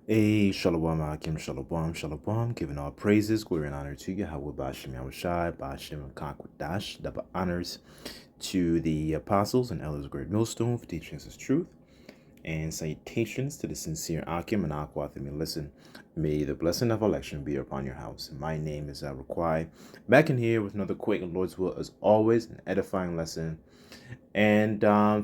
Hey, Shalom, Akim, Shalom, Shalom, giving all praises, glory, and honor to Yahweh, Bashim, Yahushai, Bashim, and Kakwadash, double honors to the apostles and elders of Great Millstone for teaching us his truth, and salutations to the sincere Akim and Akwath. And listen, may the blessing of election be upon your house. My name is Raquai, back in here with another quick and Lord's will, as always, an edifying lesson. And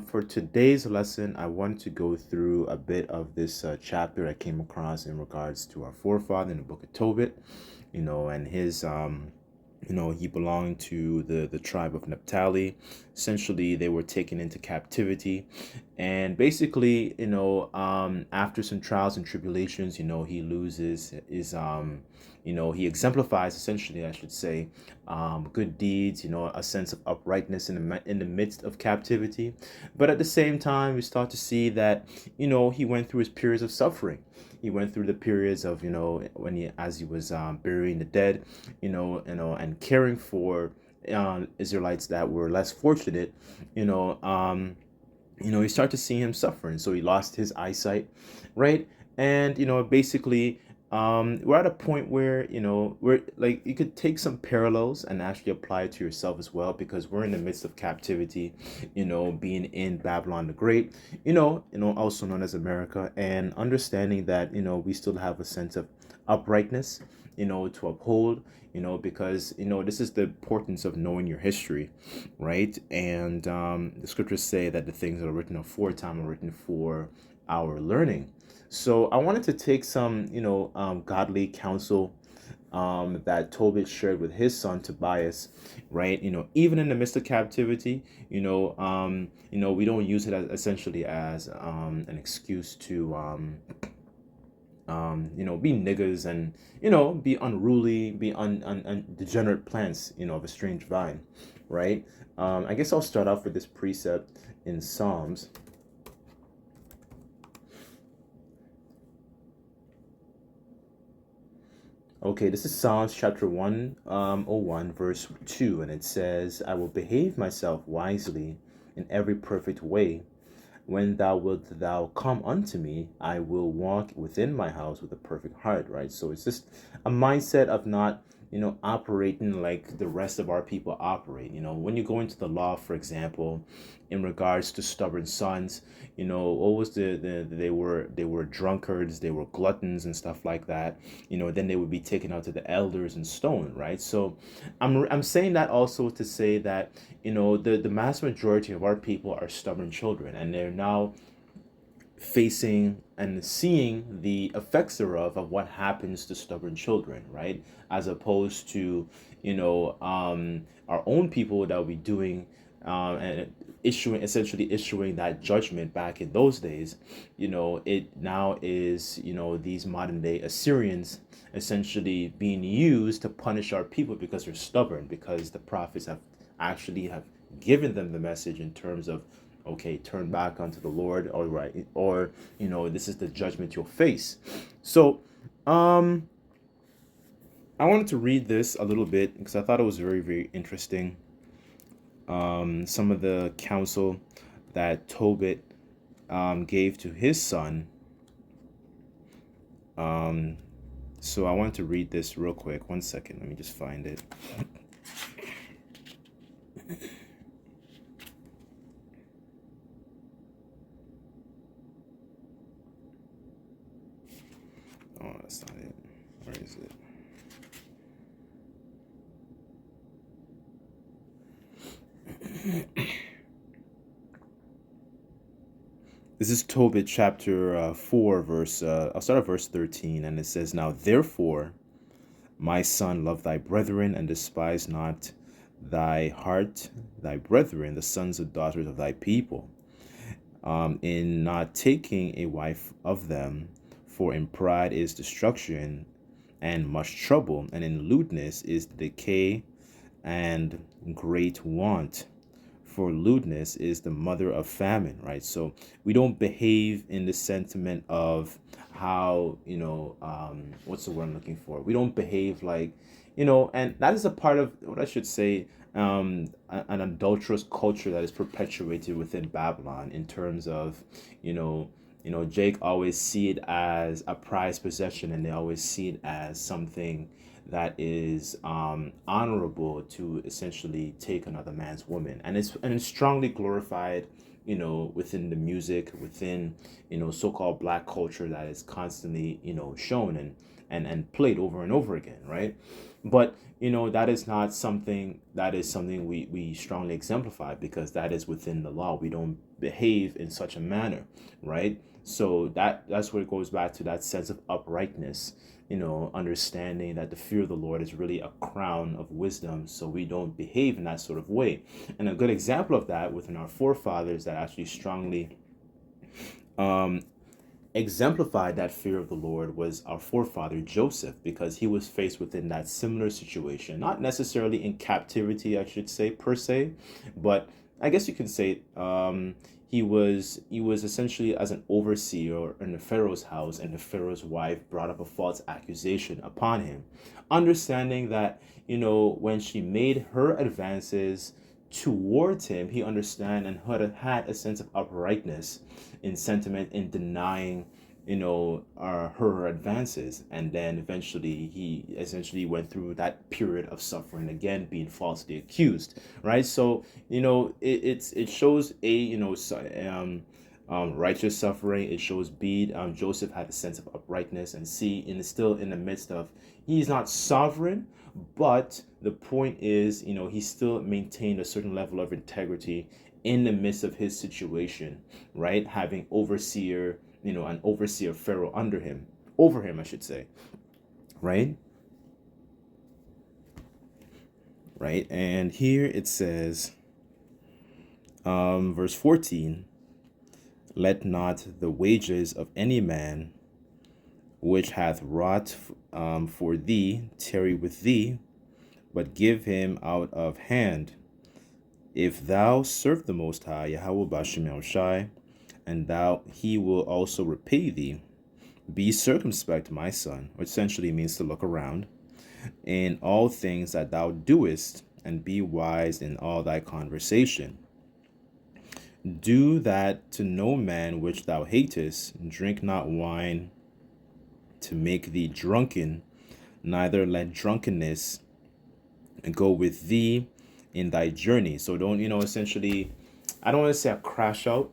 for today's lesson, I wanted to go through a bit of this chapter I came across in regards to our forefather in the book of Tobit, and his, he belonged to the tribe of Naphtali. Essentially, they were taken into captivity. And basically, after some trials and tribulations, he loses his, he exemplifies, essentially, I should say, good deeds, a sense of uprightness in the midst of captivity. But at the same time, we start to see that, he went through his periods of suffering. He went through the periods of, as he was burying the dead, and caring for Israelites that were less fortunate, you know, um, you start to see him suffering. So he lost his eyesight, right? And basically, we're at a point where we're like, you could take some parallels and actually apply it to yourself as well, because we're in the midst of captivity, being in Babylon the Great, also known as America, and understanding that we still have a sense of uprightness, to uphold, because this is the importance of knowing your history, right? And the scriptures say that the things that are written aforetime are written for our learning. So I wanted to take some, godly counsel that Tobit shared with his son Tobias, right? Even in the midst of captivity, we don't use it as essentially as an excuse to be niggers and, be unruly, be degenerate plants, of a strange vine, right? I guess I'll start off with this precept in Psalms. Okay, this is Psalms chapter 101, verse 2, and it says, I will behave myself wisely in every perfect way. When thou wilt thou come unto me, I will walk within my house with a perfect heart, right? So it's just a mindset of not, operating like the rest of our people operate. When you go into the law, for example, in regards to stubborn sons, what was they were drunkards, they were gluttons and stuff like that. Then they would be taken out to the elders and stoned, right? So I'm saying that also to say that the mass majority of our people are stubborn children, and they're now facing and seeing the effects thereof of what happens to stubborn children, right? As opposed to our own people that will be doing and essentially issuing that judgment back in those days. It now is these modern day Assyrians essentially being used to punish our people because they're stubborn, because the prophets have given them the message in terms of, okay, turn back unto the Lord, all right, or this is the judgment you'll face. So I wanted to read this a little bit because I thought it was very, very interesting. Some of the counsel that Tobit gave to his son. So I wanted to read this real quick. One second, let me just find it. Oh, that's not it. Where is it? This is Tobit chapter 4, verse, I'll start at verse 13, and it says, Now therefore, my son, love thy brethren, and despise not thy heart thy brethren, the sons and daughters of thy people, in not taking a wife of them, for in pride is destruction and much trouble, and in lewdness is decay and great want. For lewdness is the mother of famine, right? So we don't behave in the sentiment of how, what's the word I'm looking for? We don't behave like, and that is a part of what I should say, an adulterous culture that is perpetuated within Babylon in terms of, Jake always see it as a prized possession, and they always see it as something that is honorable to essentially take another man's woman, and it's strongly glorified, within the music, within so-called black culture, that is constantly shown and played over and over again, right? But that is not something that is something we strongly exemplify, because that is within the law. We don't behave in such a manner, right? So that's where it goes back to that sense of uprightness, understanding that the fear of the Lord is really a crown of wisdom, so we don't behave in that sort of way. And a good example of that within our forefathers that actually strongly um, exemplified that fear of the Lord was our forefather Joseph, because he was faced within that similar situation, not necessarily in captivity, I should say, per se, but I guess you could say he was essentially as an overseer in the Pharaoh's house, and the Pharaoh's wife brought up a false accusation upon him, understanding that when she made her advances towards him, he understand and had a sense of uprightness in sentiment in denying her advances. And then eventually he essentially went through that period of suffering again, being falsely accused, right? So it shows a righteous suffering. It shows Joseph had a sense of uprightness, and still in the midst of, he's not sovereign, but the point is, he still maintained a certain level of integrity in the midst of his situation, right? Having an overseer Pharaoh over him, I should say, right? Right. And here it says, verse 14, let not the wages of any man which hath wrought for thee tarry with thee, but give him out of hand. If thou serve the Most High, Yahweh Bashem Yahushai, and he will also repay thee. Be circumspect, my son, which essentially means to look around, in all things that thou doest, and be wise in all thy conversation. Do that to no man which thou hatest, drink not wine to make thee drunken, neither let drunkenness go with thee in thy journey. So don't, essentially, I don't want to say a crash out,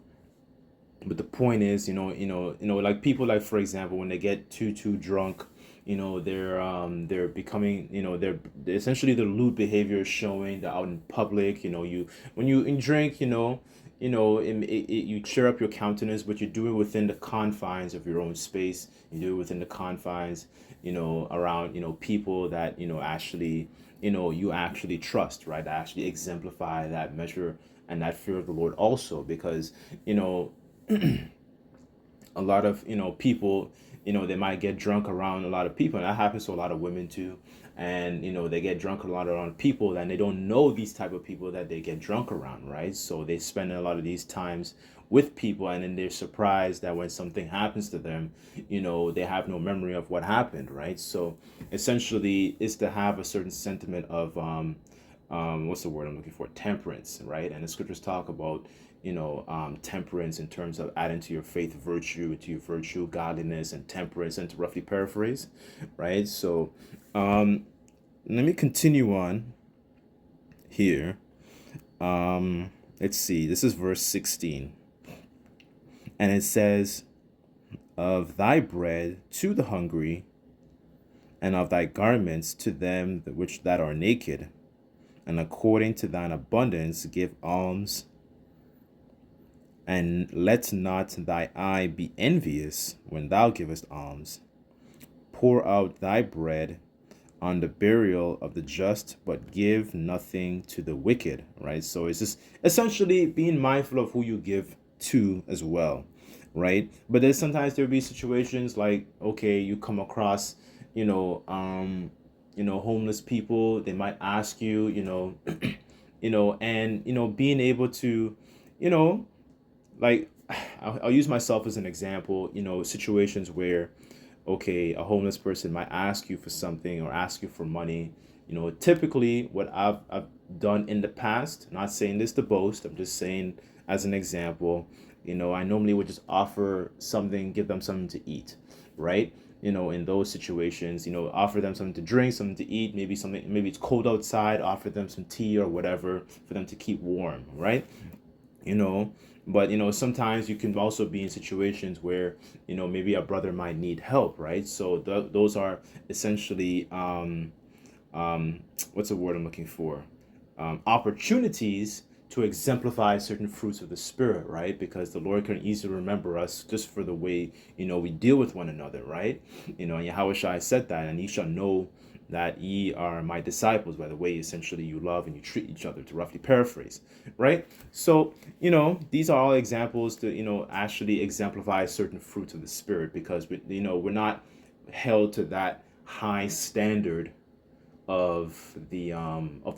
but the point is, like people, like for example, when they get too drunk, they're becoming, they're essentially, the lewd behavior is showing. They're out in public. When you drink, you cheer up your countenance, but you do it within the confines of your own space. You do it within the confines, around, people that, actually, you actually trust, right? That actually exemplify that measure and that fear of the Lord also, because, a lot of people, they might get drunk around a lot of people, and that happens to a lot of women too. And they get drunk a lot around people, and they don't know these type of people that they get drunk around, right? So they spend a lot of these times with people, and then they're surprised that when something happens to them, they have no memory of what happened, right? So essentially it's to have a certain sentiment of what's the word I'm looking for? Temperance, right? And the scriptures talk about temperance in terms of adding to your faith virtue, to your virtue godliness and temperance, and to roughly paraphrase, right? So let me continue on here. Let's see, this is verse 16, and it says, of thy bread to the hungry, and of thy garments to them which that are naked, and according to thine abundance give alms. And let not thy eye be envious when thou givest alms. Pour out thy bread on the burial of the just, but give nothing to the wicked, right? So it's just essentially being mindful of who you give to as well, right? But then sometimes there'll be situations like, okay, you come across, homeless people. They might ask you, and being able to, like, I'll use myself as an example, situations where, okay, a homeless person might ask you for something or ask you for money. Typically what I've done in the past, not saying this to boast, I'm just saying as an example, I normally would just offer something, give them something to eat, right? In those situations, offer them something to drink, something to eat, maybe it's cold outside, offer them some tea or whatever for them to keep warm, right? you know but sometimes you can also be in situations where maybe a brother might need help, right? So those are essentially what's the word I'm looking for, opportunities to exemplify certain fruits of the spirit, right? Because the Lord can easily remember us just for the way we deal with one another, right? And Yahushua said that, and ye shall know that ye are my disciples by the way essentially you love and you treat each other, to roughly paraphrase, right? So these are all examples to actually exemplify certain fruits of the spirit, because we're not held to that high standard of the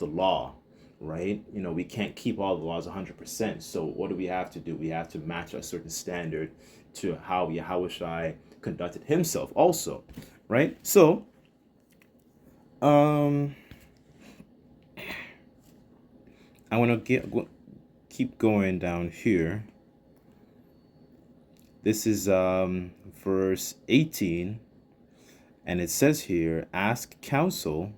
law, right? We can't keep all the laws 100%. So what do we have to do? We have to match a certain standard to how Yahushua conducted himself also, right? So I want to keep going down here. This is verse 18, and it says here, ask counsel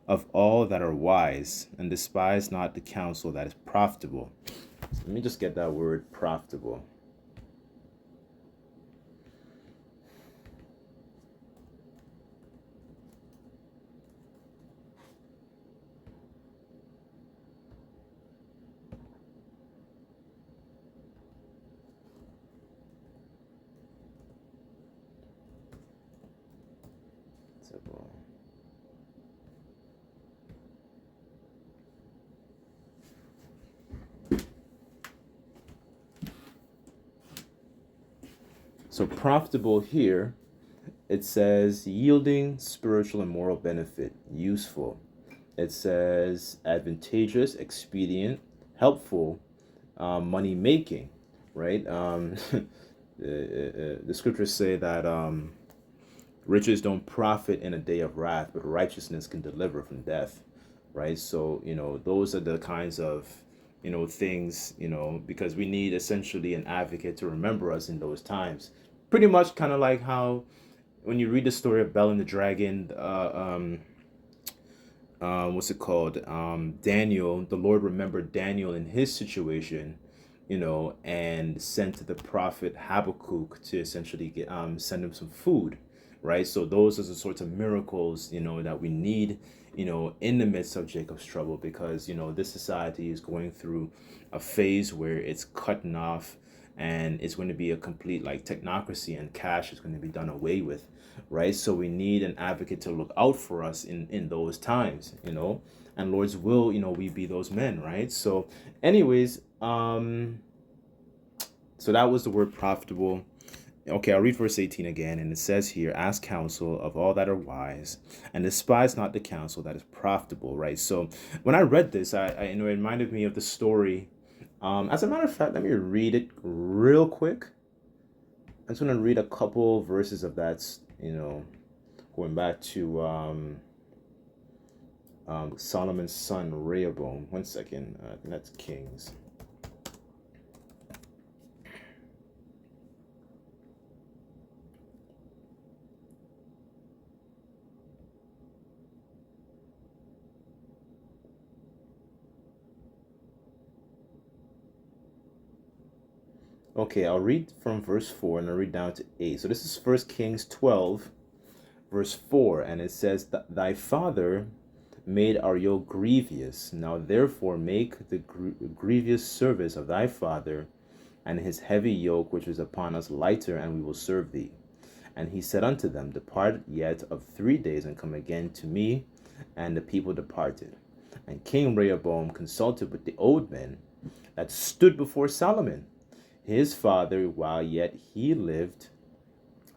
of all that are wise, and despise not the counsel that is profitable. So let me just get that word profitable. So profitable here, it says yielding spiritual and moral benefit, useful. It says advantageous, expedient, helpful, money making, right? The scriptures say that riches don't profit in a day of wrath, but righteousness can deliver from death, right? So those are the kinds of things, because we need essentially an advocate to remember us in those times. Pretty much kind of like how when you read the story of Bel and the Dragon, what's it called? Daniel, the Lord remembered Daniel in his situation, and sent the prophet Habakkuk to essentially send him some food, right? So those are the sorts of miracles, that we need, in the midst of Jacob's trouble, because, this society is going through a phase where it's cutting off, and it's going to be a complete like technocracy, and cash is going to be done away with, right? So we need an advocate to look out for us in those times, and Lord's will, we be those men, right? So anyways, so that was the word profitable. Okay, I'll read verse 18 again, and it says here, ask counsel of all that are wise, and despise not the counsel that is profitable, right? So when I read this, I it reminded me of the story. As a matter of fact, let me read it real quick. I just want to read a couple verses of that, going back to Solomon's son Rehoboam. One second, I think that's Kings. Okay, I'll read from verse 4 and I'll read down to 8. So this is 1 Kings 12, verse 4, and it says, thy father made our yoke grievous. Now therefore make the grievous service of thy father and his heavy yoke which is upon us lighter, and we will serve thee. And he said unto them, depart yet of 3 days, and come again to me. And the people departed. And King Rehoboam consulted with the old men that stood before Solomon, his father, while yet he lived,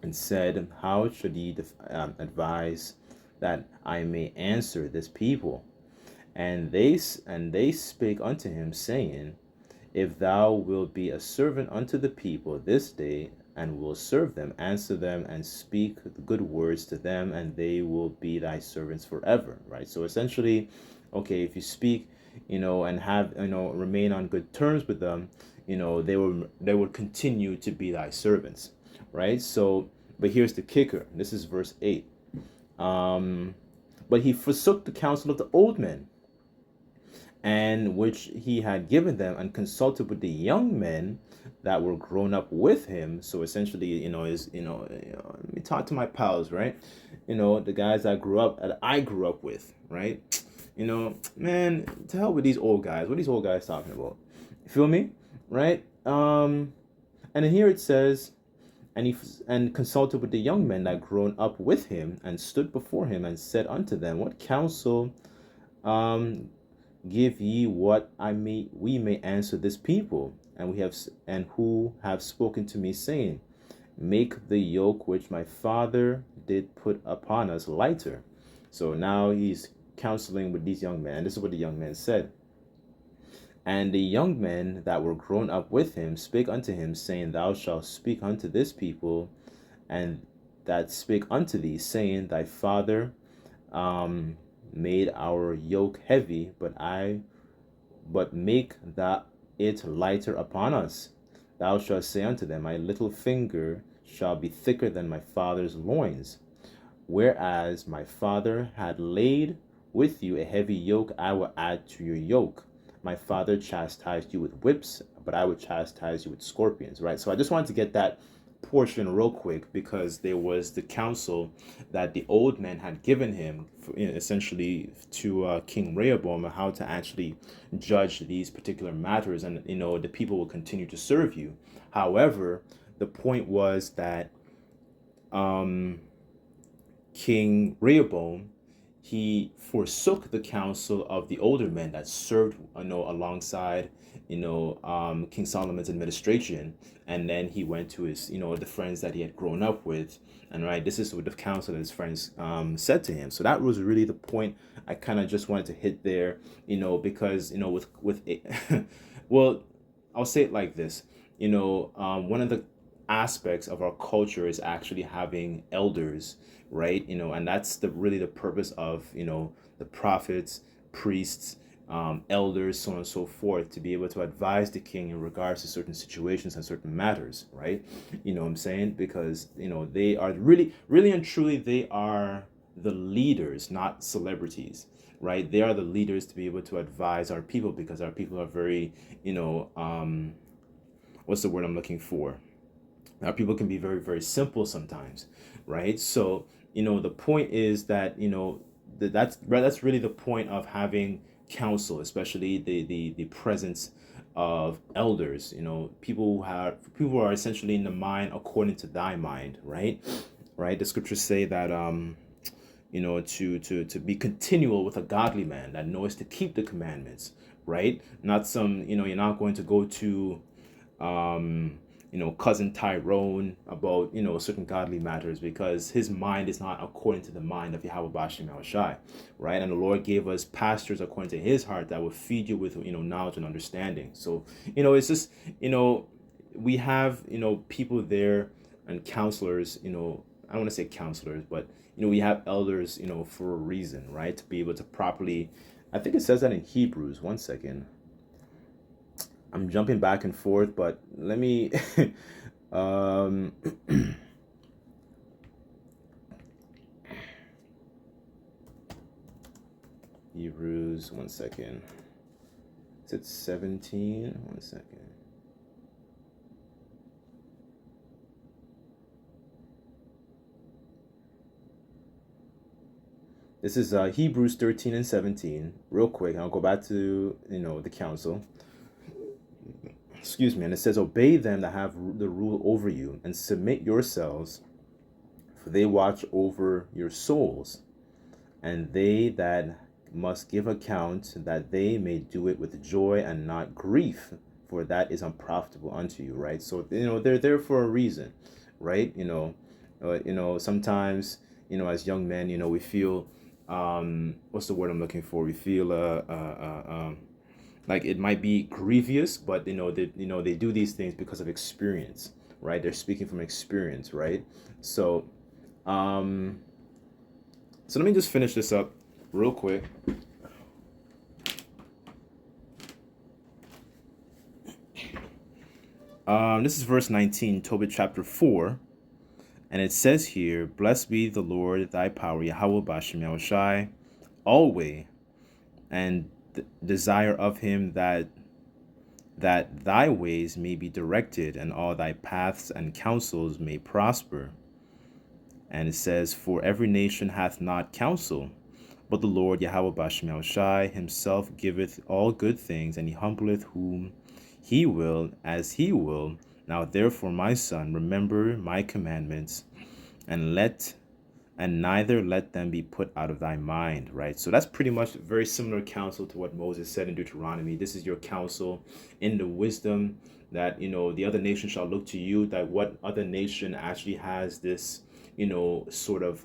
and said, how should ye advise that I may answer this people? And they spake unto him, saying, if thou wilt be a servant unto the people this day, and will serve them, answer them, and speak good words to them, and they will be thy servants forever, right? So essentially, okay, if you speak, and have, remain on good terms with them, they would continue to be thy servants, right? So, but here's the kicker. This is verse 8. But he forsook the counsel of the old men, and which he had given them, and consulted with the young men that were grown up with him. So essentially, let me talk to my pals, right? The guys that I grew up with, right? Man, to hell with these old guys. What are these old guys talking about? You feel me? Right? And then here it says, and consulted with the young men that grown up with him, and stood before him, and said unto them, What counsel give ye, what we may answer this people? And who have spoken to me, saying, Make the yoke which my father did put upon us lighter. So now he's counseling with these young men. This is what the young men said. And the young men that were grown up with him spake unto him, saying, Thou shalt speak unto this people, and that spake unto thee, saying, Thy father made our yoke heavy, but make that it lighter upon us. Thou shalt say unto them, My little finger shall be thicker than my father's loins. Whereas my father had laid with you a heavy yoke, I will add to your yoke. My father chastised you with whips, but I will chastise you with scorpions, right? So I just wanted to get that portion real quick, because there was the counsel that the old men had given him, essentially to King Rehoboam, how to actually judge these particular matters, and the people will continue to serve you. However, the point was that King Rehoboam, he forsook the counsel of the older men that served alongside King Solomon's administration, and then he went to his the friends that he had grown up with, and right, this is what the counsel that his friends said to him. So that was really the point I kind of just wanted to hit there, because with it, well, I'll say it like this. One of the aspects of our culture is actually having elders, right? And that's really the purpose of the prophets, priests, elders, so on and so forth, to be able to advise the king in regards to certain situations and certain matters, right? What I'm saying? Because they are really and truly, they are the leaders, not celebrities, right? They are the leaders to be able to advise our people, because our people are very what's the word I'm looking for? Our people can be very, very simple sometimes, right? So, the point is that, that's really the point of having counsel, especially the presence of elders, people who are essentially in the mind according to thy mind, right? Right? The scriptures say that, to be continual with a godly man that knows to keep the commandments, right? Not some, you're not going to go to, cousin Tyrone about, certain godly matters, because his mind is not according to the mind of Yahweh Bashim Yahushai, right? And the Lord gave us pastors according to his heart that will feed you with, knowledge and understanding. So, it's just, we have, people there, and counselors, I don't want to say counselors, but, we have elders, for a reason, right? To be able to properly, I think it says that in Hebrews. One second. I'm jumping back and forth, but let me Hebrews, one second. Is it 17? One second. This is Hebrews 13 and 17. Real quick, I'll go back to the council. Excuse me. And it says, Obey them that have the rule over you, and submit yourselves, for they watch over your souls, and they that must give account, that they may do it with joy and not grief, for that is unprofitable unto you, right? So they're there for a reason, right? Sometimes as young men, we feel what's the word I'm looking for? We feel like it might be grievous, but they do these things because of experience, right? They're speaking from experience, right? So let me just finish this up real quick. This is verse 19, Tobit chapter 4. And it says here, "Blessed be the Lord thy power, Yahweh Bashem Yahushai, always, and desire of him that thy ways may be directed, and all thy paths and counsels may prosper." And it says, "For every nation hath not counsel, but the Lord Yahweh Bashem Yahushai himself giveth all good things, and he humbleth whom he will, as he will. Now therefore, my son, remember my commandments, and neither let them be put out of thy mind." Right? So that's pretty much very similar counsel to what Moses said in Deuteronomy. This is your counsel in the wisdom that, the other nation shall look to you, that what other nation actually has this, sort of,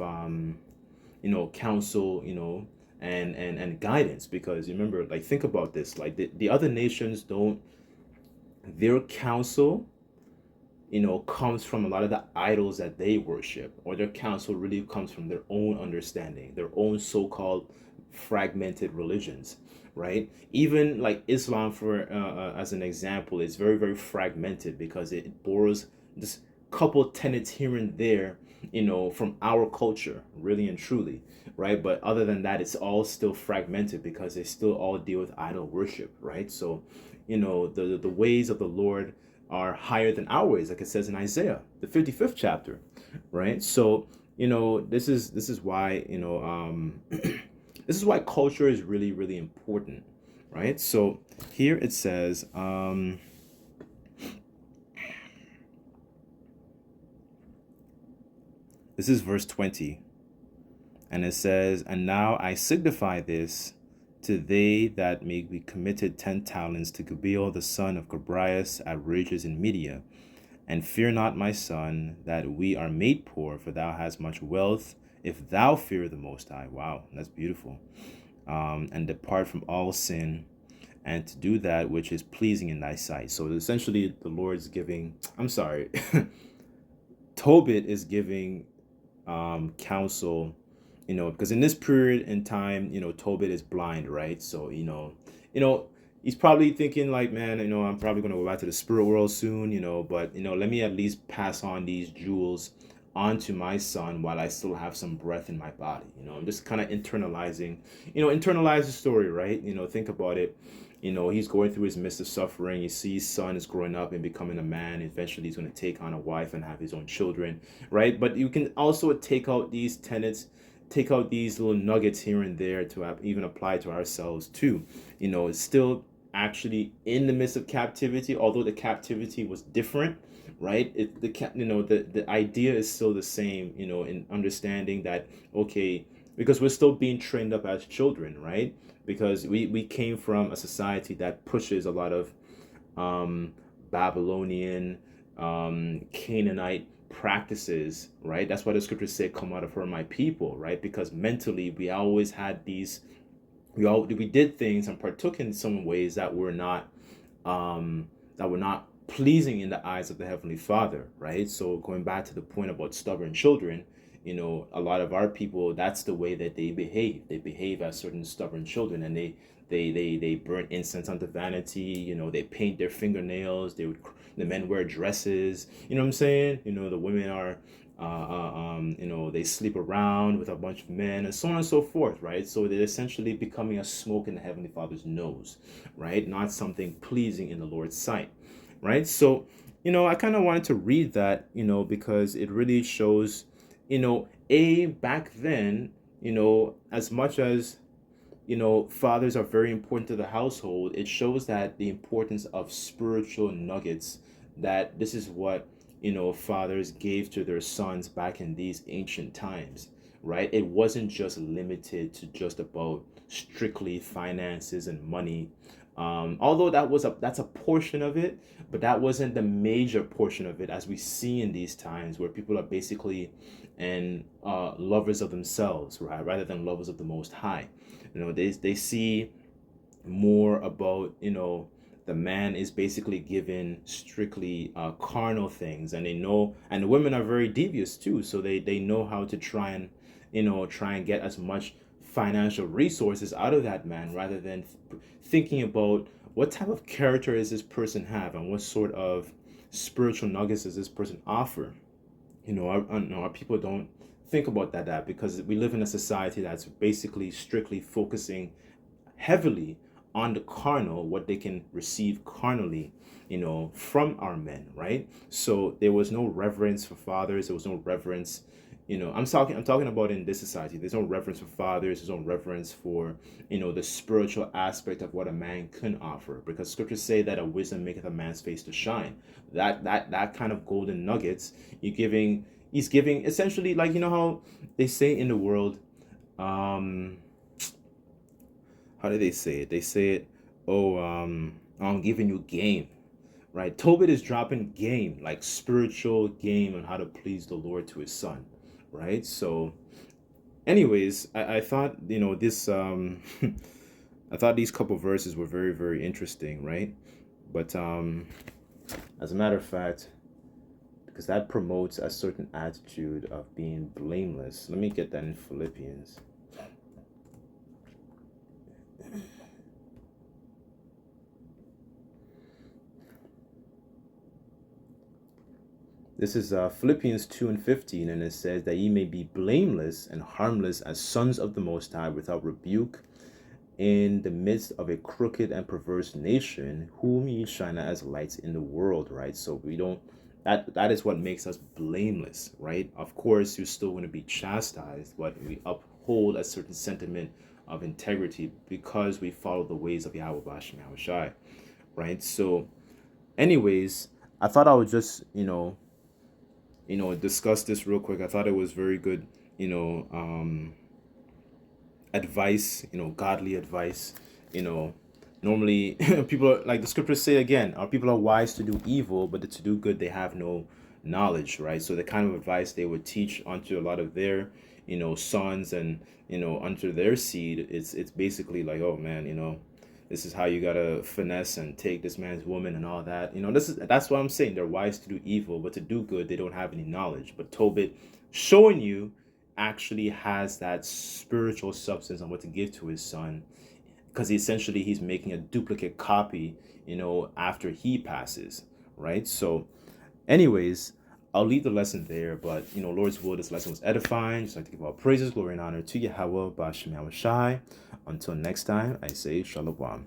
counsel, and guidance. Because remember, like, think about this, like the other nations don't, their counsel, comes from a lot of the idols that they worship, or their counsel really comes from their own understanding, their own so-called fragmented religions, right? Even like Islam, for as an example, is very, very fragmented because it borrows just couple tenets here and there, from our culture, really and truly, right? But other than that, it's all still fragmented because they still all deal with idol worship, right? So, the ways of the Lord are higher than our ways, like it says in Isaiah, the 55th chapter, right? So, this is why, this is why culture is really, really important, right? So here it says, this is verse 20, and it says, "And now I signify this to they that may be committed 10 talents to Gabriel the son of Tobias at Rages in Media. And fear not, my son, that we are made poor, for thou hast much wealth, if thou fear the Most High." Wow, that's beautiful. "And depart from all sin, and to do that which is pleasing in thy sight." So essentially, the Lord's giving, Tobit is giving counsel, because in this period in time, Tobit is blind, right? So, he's probably thinking like, man, I'm probably going to go back to the spirit world soon, but, let me at least pass on these jewels onto my son while I still have some breath in my body. I'm just kind of internalize the story, right? Think about it. He's going through his midst of suffering. You see his son is growing up and becoming a man. Eventually, he's going to take on a wife and have his own children, right? But you can also take out these tenets, take out these little nuggets here and there to even apply to ourselves too. It's still actually in the midst of captivity, although the captivity was different, right? The idea is still the same, in understanding that, okay, because we're still being trained up as children, right? Because we came from a society that pushes a lot of Babylonian, Canaanite practices, right? That's why the scriptures say, "Come out of her, my people," right? Because mentally we always had these, we did things and partook in some ways that were not pleasing in the eyes of the Heavenly Father, right? So going back to the point about stubborn children, a lot of our people, that's the way that they behave. They behave as certain stubborn children, and they burn incense unto vanity. They paint their fingernails. The men wear dresses. You know what I'm saying? The women are, they sleep around with a bunch of men, and so on and so forth, right? So they're essentially becoming a smoke in the Heavenly Father's nose, right? Not something pleasing in the Lord's sight, right? So, I kind of wanted to read that, because it really shows, back then, as much as, fathers are very important to the household, it shows that the importance of spiritual nuggets, that this is what, fathers gave to their sons back in these ancient times, right? It wasn't just limited to just about strictly finances and money. Although that's a portion of it, but that wasn't the major portion of it, as we see in these times where people are basically lovers of themselves, right, rather than lovers of the Most High. They see more about, the man is basically given strictly carnal things, and and the women are very devious too, so they know how to try and get as much financial resources out of that man, rather than thinking about what type of character is this person have, and what sort of spiritual nuggets does this person offer? Our people don't think about that because we live in a society that's basically strictly focusing heavily on the carnal, what they can receive carnally, from our men, right? So there was no reverence for fathers. There was no reverence. I'm talking about in this society. There's no reverence for fathers. There's no reverence for, the spiritual aspect of what a man can offer, because scriptures say that a wisdom maketh a man's face to shine. That kind of golden nuggets he's giving essentially, like, how they say in the world, how do they say it? They say it, oh, I'm giving you game, right? Tobit is dropping game, like spiritual game on how to please the Lord to his son, right? So, anyways, I thought, this, I thought these couple verses were very, very interesting, right? But as a matter of fact, because that promotes a certain attitude of being blameless. Let me get that in Philippians. This is Philippians 2:15, and it says that ye may be blameless and harmless as sons of the Most High, without rebuke, in the midst of a crooked and perverse nation, whom ye shine as lights in the world, right? So we don't, that is what makes us blameless, right? Of course, you're still going to be chastised, but we uphold a certain sentiment of integrity because we follow the ways of Yahweh Bashim Yahushai, right? So, anyways, I thought I would just, discuss this real quick. I thought it was very good, advice, godly advice. Normally people are, like the scriptures say again, our people are wise to do evil, but to do good they have no knowledge, right? So the kind of advice they would teach unto a lot of their, sons and, unto their seed, it's basically like, oh man, this is how you gotta finesse and take this man's woman and all that. That's what I'm saying. They're wise to do evil, but to do good, they don't have any knowledge. But Tobit showing you actually has that spiritual substance on what to give to his son, because he's making a duplicate copy, after he passes, right? So, anyways, I'll leave the lesson there, but Lord's will, this lesson was edifying. Just like to give all praises, glory, and honor to Yahweh Bashim Yahushai. Until next time, I say Shalom.